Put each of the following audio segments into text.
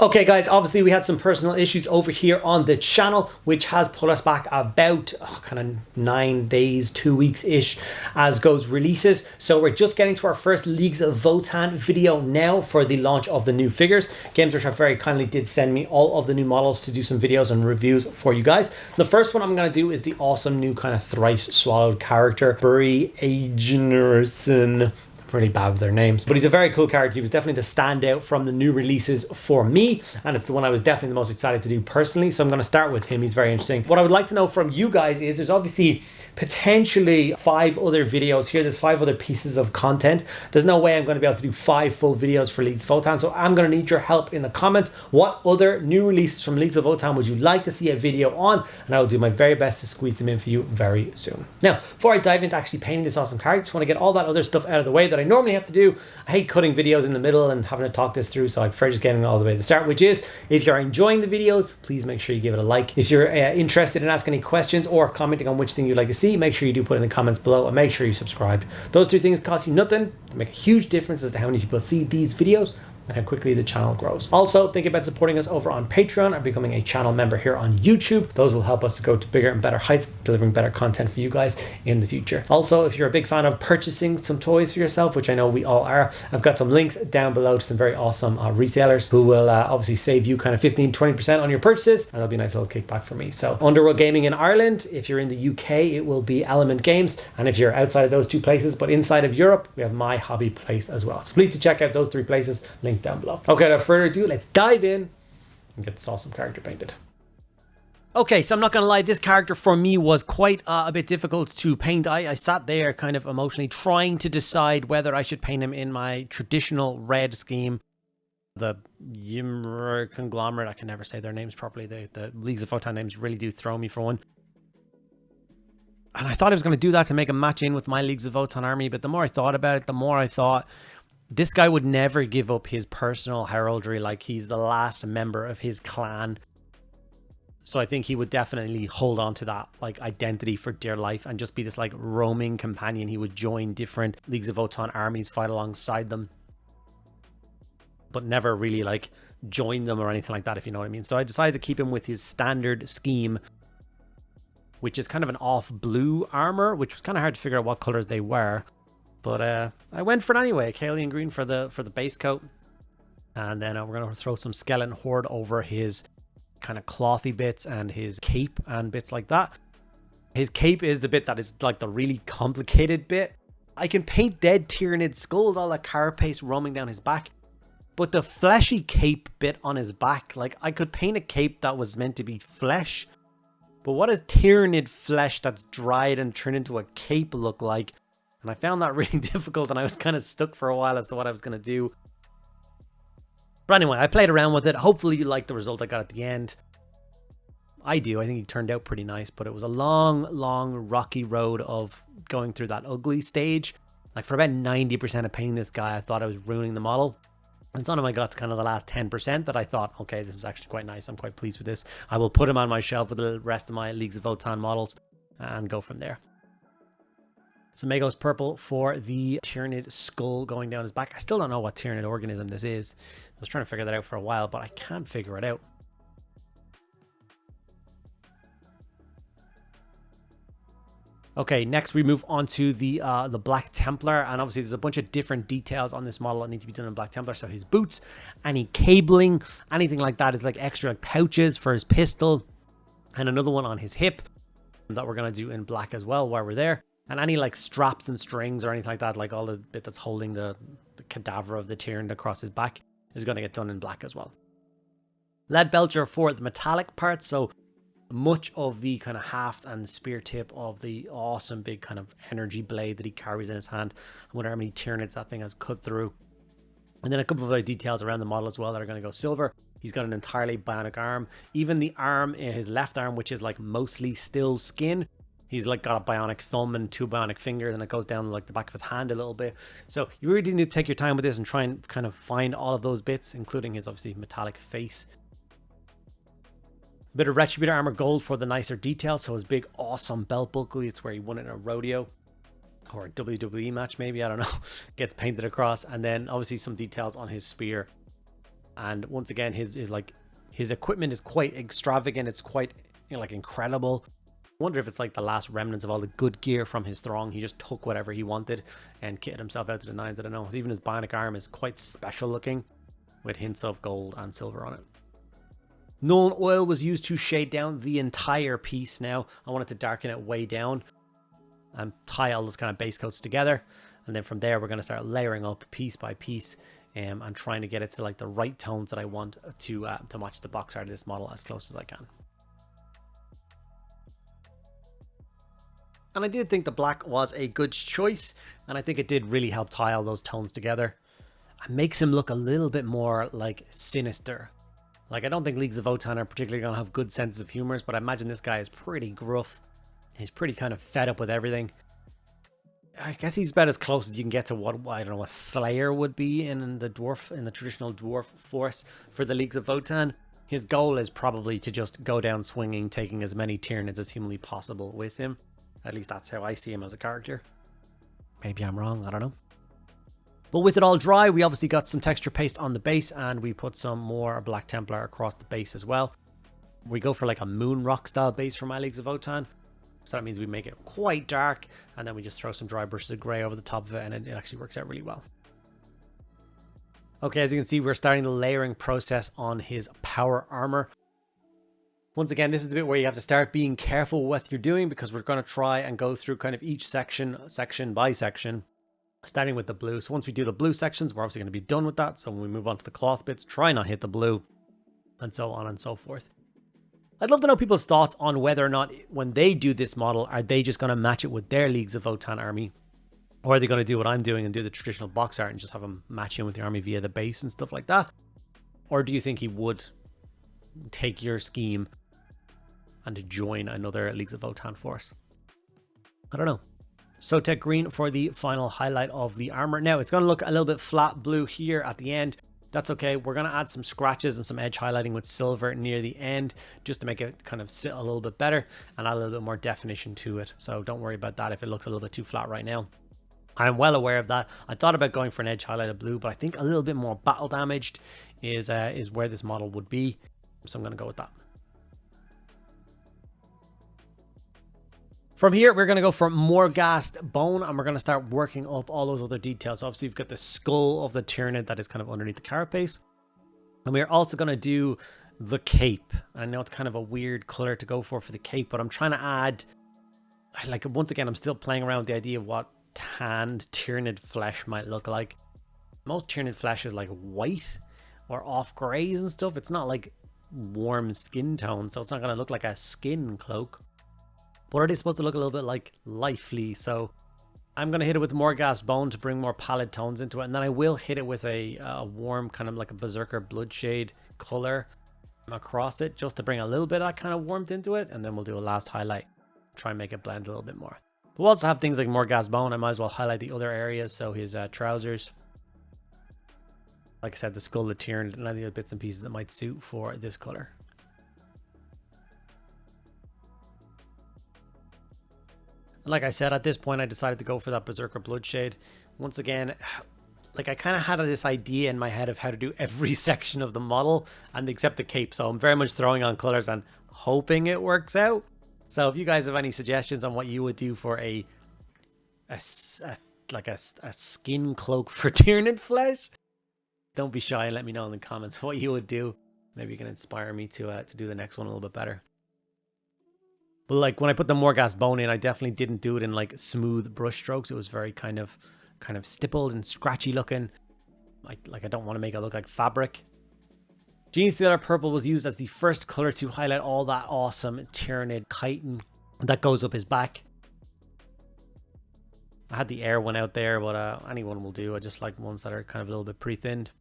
Okay guys, obviously we had some personal issues over here on the channel, which has put us back about kind of 9 days, 2 weeks ish as goes releases. So we're just getting to our first Leagues of Votann video now for the launch of the new figures. Games Workshop very kindly did send me all of the new models to do some videos and reviews for you guys. The first one I'm going to do is the awesome new kind of thrice swallowed character, Buri Aegnirssen. Really bad with their names, but he's a very cool character. He was definitely the standout from the new releases for me, and it's the one I was definitely the most excited to do personally, so I'm going to start with him. He's very interesting. What I would like to know from you guys is there's obviously potentially 5 other videos here. There's 5 other pieces of content. There's no way I'm going to be able to do 5 full videos for Leagues of Votann, so I'm going to need your help in the comments. What other new releases from Leagues of Votann would you like to see a video on? And I will do my very best to squeeze them in for you very soon. Now, before I dive into actually painting this awesome character, I just want to get all that other stuff out of the way that I normally have to do. I hate cutting videos in the middle and having to talk this through, so I prefer just getting it all the way to the start, which is, if you're enjoying the videos, please make sure you give it a like. If you're interested in asking any questions or commenting on which thing you'd like to see, make sure you do put in the comments below, and make sure you subscribe. Those 2 things cost you nothing. They make a huge difference as to how many people see these videos and how quickly the channel grows. Also, think about supporting us over on Patreon or becoming a channel member here on YouTube. Those will help us to go to bigger and better heights, delivering better content for you guys in the future. Also, if you're a big fan of purchasing some toys for yourself, which I know we all are, I've got some links down below to some very awesome retailers who will obviously save you kind of 15-20% on your purchases, and it'll be a nice little kickback for me. So Underworld Gaming in Ireland, if you're in the UK, it will be Element Games, and if you're outside of those 2 places but inside of Europe, we have My Hobby place as well. So please do check out those 3 places, link down below. Okay, without further ado, let's dive in and get this awesome character painted. Okay, so I'm not gonna lie, this character for me was quite a bit difficult to paint. I sat there kind of emotionally trying to decide whether I should paint him in my traditional red scheme. The Ymir conglomerate, I can never say their names properly. The Leagues of Votann names really do throw me for one. And I thought I was going to do that to make a match in with my Leagues of Votann army, but the more I thought about it, the more I thought this guy would never give up his personal heraldry. Like, he's the last member of his clan. So I think he would definitely hold on to that like identity for dear life and just be this like roaming companion. He would join different Leagues of Votann armies, fight alongside them, but never really like join them or anything like that, if you know what I mean. So I decided to keep him with his standard scheme, which is kind of an off blue armor, which was kind of hard to figure out what colors they were. But I went for it anyway. Kaolian green for the base coat. And then we're going to throw some skeleton horde over his kind of clothy bits and his cape and bits like that. His cape is the bit that is like the really complicated bit. I can paint dead Tyranid skull with all that carapace roaming down his back. But the fleshy cape bit on his back, like I could paint a cape that was meant to be flesh. But what does Tyranid flesh that's dried and turned into a cape look like? And I found that really difficult, and I was kind of stuck for a while as to what I was going to do. But anyway, I played around with it. Hopefully you like the result I got at the end. I do. I think he turned out pretty nice, but it was a long, rocky road of going through that ugly stage. Like for about 90% of painting this guy, I thought I was ruining the model. And it's only when I got to kind of the last 10% that I thought, okay, this is actually quite nice. I'm quite pleased with this. I will put him on my shelf with the rest of my Leagues of Votann models and go from there. So Magos purple for the Tyranid skull going down his back. I still don't know what Tyranid organism this is. I was trying to figure that out for a while, but I can't figure it out. Okay, next we move on to the Black Templar, and obviously there's a bunch of different details on this model that need to be done in Black Templar. So his boots, any cabling, anything like that is like extra like pouches for his pistol, and another one on his hip that we're gonna do in black as well while we're there. And any like straps and strings or anything like that, like all the bit that's holding the cadaver of the Tyranid across his back is gonna get done in black as well. Lead belcher for the metallic parts, so much of the kind of haft and spear tip of the awesome big kind of energy blade that he carries in his hand. I wonder how many Tyranids that thing has cut through. And then a couple of other details around the model as well that are going to go silver. He's got an entirely bionic arm. Even the arm in his left arm, which is like mostly still skin, he's like got a bionic thumb and 2 bionic fingers, and it goes down like the back of his hand a little bit. So you really need to take your time with this and try and kind of find all of those bits, including his obviously metallic face. A bit of Retributor armor gold for the nicer details. So his big awesome belt buckle, it's where he won it in a rodeo or a WWE match maybe, I don't know, gets painted across. And then obviously some details on his spear And once again, his equipment is quite extravagant. It's quite, you know, like incredible. I wonder if it's like the last remnants of all the good gear from his throng. He just took whatever he wanted and kitted himself out to the nines. I don't know. Even his bionic arm is quite special looking, with hints of gold and silver on it. Nuln oil was used to shade down the entire piece. Now I wanted to darken it way down and tie all those kind of base coats together, and then from there we're going to start layering up piece by piece, and trying to get it to like the right tones that I want to match the box art of this model as close as I can. And I did think the black was a good choice, and I think it did really help tie all those tones together. It makes him look a little bit more like sinister. Like, I don't think Leagues of Votann are particularly going to have good senses of humor, but I imagine this guy is pretty gruff. He's pretty kind of fed up with everything. I guess he's about as close as you can get to what, I don't know, a Slayer would be in the traditional dwarf force for the Leagues of Votann. His goal is probably to just go down swinging, taking as many Tyranids as humanly possible with him. At least that's how I see him as a character. Maybe I'm wrong, I don't know. But with it all dry, we obviously got some texture paste on the base, and we put some more Black Templar across the base as well. We go for like a moon rock style base for my Leagues of Votann. So that means we make it quite dark, and then we just throw some dry brushes of grey over the top of it, and it actually works out really well. Okay, as you can see, we're starting the layering process on his power armor. Once again, this is the bit where you have to start being careful with what you're doing, because we're going to try and go through kind of each section by section, starting with the blue. So once we do the blue sections, we're obviously going to be done with that. So when we move on to the cloth bits, try not hit the blue, and so on and so forth. I'd love to know people's thoughts on whether or not when they do this model, are they just going to match it with their Leagues of Votann army? Or are they going to do what I'm doing and do the traditional box art and just have them match in with the army via the base and stuff like that? Or do you think he would take your scheme and to join another Leagues of Votann force? I don't know. So take green for the final highlight of the armor. Now it's going to look a little bit flat blue here at the end. That's okay. We're going to add some scratches and some edge highlighting with silver near the end, just to make it kind of sit a little bit better and add a little bit more definition to it. So don't worry about that if it looks a little bit too flat right now. I'm well aware of that. I thought about going for an edge highlight of blue, but I think a little bit more battle damaged is where this model would be. So I'm going to go with that. From here, we're going to go for Morghast bone, and we're going to start working up all those other details. Obviously, you've got the skull of the Tyranid that is kind of underneath the carapace. And we're also going to do the cape. I know it's kind of a weird color to go for the cape, but I'm trying to add, like, once again, I'm still playing around with the idea of what tanned Tyranid flesh might look like. Most Tyranid flesh is like white or off grays and stuff. It's not like warm skin tone, so it's not going to look like a skin cloak. But it is supposed to look a little bit like lively, so I'm going to hit it with Morghast bone to bring more pallid tones into it, and then I will hit it with a warm, kind of like a Berserker Bloodshade color across it, just to bring a little bit of that kind of warmth into it, and then we'll do a last highlight, try and make it blend a little bit more. But we'll also have things like Morghast bone. I might as well highlight the other areas, so his trousers, like I said, the skull, the Tyranid, and any other bits and pieces that might suit for this color. Like I said, at this point I decided to go for that Berserker Bloodshade. Once again, like I kind of had this idea in my head of how to do every section of the model, and except the cape, so I'm very much throwing on colors and hoping it works out. So if you guys have any suggestions on what you would do for a skin cloak for Tyranid flesh, don't be shy and let me know in the comments what you would do. Maybe you can inspire me to do the next one a little bit better. But like when I put the Morghast bone in, I definitely didn't do it in like smooth brush strokes. It was very kind of stippled and scratchy looking. I don't want to make it look like fabric. Genestealer purple was used as the first color to highlight all that awesome Tyranid chitin that goes up his back. I had the air one out there, but any one will do. I just like ones that are kind of a little bit pre-thinned.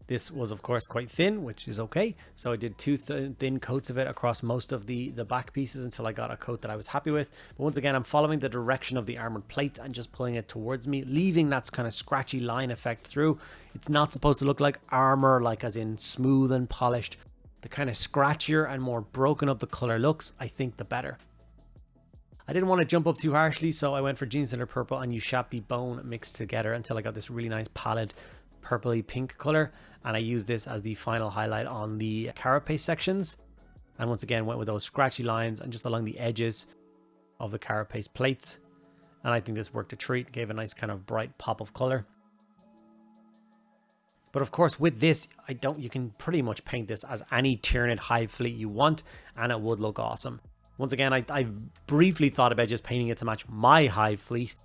This was, of course, quite thin, which is okay. So I did two thin coats of it across most of the back pieces until I got a coat that I was happy with. But once again, I'm following the direction of the armored plate and just pulling it towards me, leaving that kind of scratchy line effect through. It's not supposed to look like armor, like as in smooth and polished. The kind of scratchier and more broken up the color looks, I think the better. I didn't want to jump up too harshly, so I went for Genestealer purple and Ushabti bone mixed together until I got this really nice pallid purpley pink color, and I used this as the final highlight on the carapace sections. And once again, went with those scratchy lines and just along the edges of the carapace plates. And I think this worked a treat, gave a nice kind of bright pop of color. But of course, with this, you can pretty much paint this as any Tyranid hive fleet you want, and it would look awesome. Once again, I briefly thought about just painting it to match my hive fleet.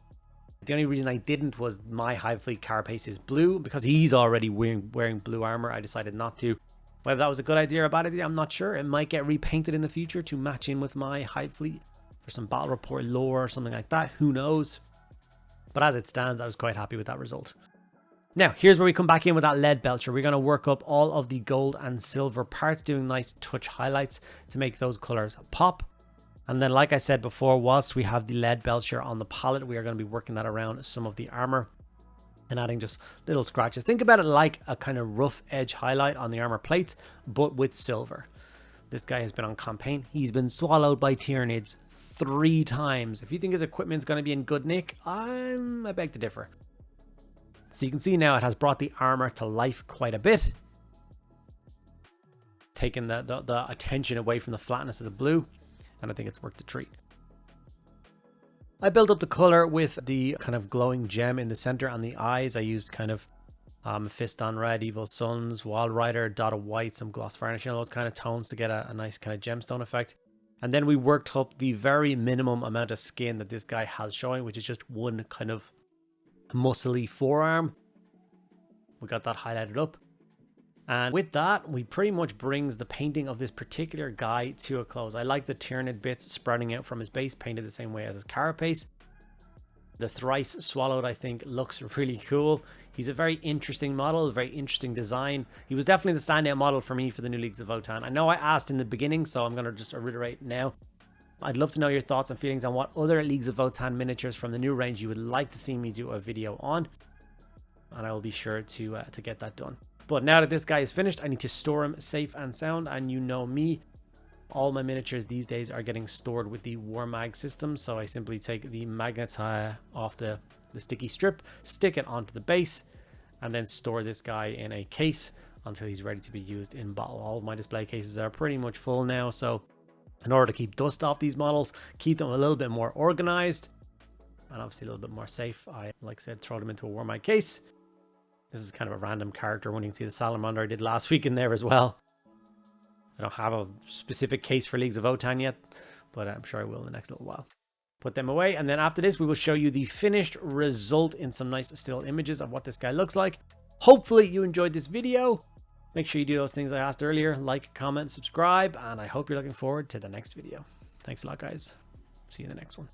The only reason I didn't was my hive fleet carapace is blue, because he's already wearing blue armor. I decided not to. Whether that was a good idea or a bad idea, I'm not sure. It might get repainted in the future to match in with my hive fleet for some battle report lore or something like that. Who knows? But as it stands, I was quite happy with that result. Now, here's where we come back in with that lead belcher. We're going to work up all of the gold and silver parts, doing nice touch highlights to make those colors pop. And then, like I said before, whilst we have the lead belcher on the palette, we are going to be working that around some of the armor and adding just little scratches. Think about it like a kind of rough edge highlight on the armor plates, but with silver. This guy has been on campaign. He's been swallowed by Tyranids 3 times. If you think his equipment's going to be in good nick, I beg to differ. So you can see now it has brought the armor to life quite a bit, taking the attention away from the flatness of the blue, and I think it's worked a treat. I built up the color with the kind of glowing gem in the center and the eyes. I used kind of Fist on Red, Evil Suns, Wild Rider, dot of white, some gloss varnish, those kind of tones to get a nice kind of gemstone effect. And then we worked up the very minimum amount of skin that this guy has showing, which is just one kind of muscly forearm. We got that highlighted up. And with that, we pretty much brings the painting of this particular guy to a close. I like the Tyranid bits sprouting out from his base, painted the same way as his carapace. The Thrice-Swallowed, I think, looks really cool. He's a very interesting model, a very interesting design. He was definitely the standout model for me for the new Leagues of Votann. I know I asked in the beginning, so I'm going to just reiterate now. I'd love to know your thoughts and feelings on what other Leagues of Votann miniatures from the new range you would like to see me do a video on. And I will be sure to get that done. But now that this guy is finished, I need to store him safe and sound. And you know me, all my miniatures these days are getting stored with the War Mag system. So I simply take the magnets off the sticky strip, stick it onto the base, and then store this guy in a case until he's ready to be used in battle. All of my display cases are pretty much full now. So in order to keep dust off these models, keep them a little bit more organized, and obviously a little bit more safe, I, like I said, throw them into a War Mag case. This is kind of a random character one. You can see the salamander I did last week in there as well. I don't have a specific case for Leagues of Votann yet, but I'm sure I will in the next little while. Put them away, and then after this we will show you the finished result in some nice still images of what this guy looks like. Hopefully you enjoyed this video. Make sure you do those things I asked earlier. Like, comment, subscribe, and I hope you're looking forward to the next video. Thanks a lot, guys. See you in the next one.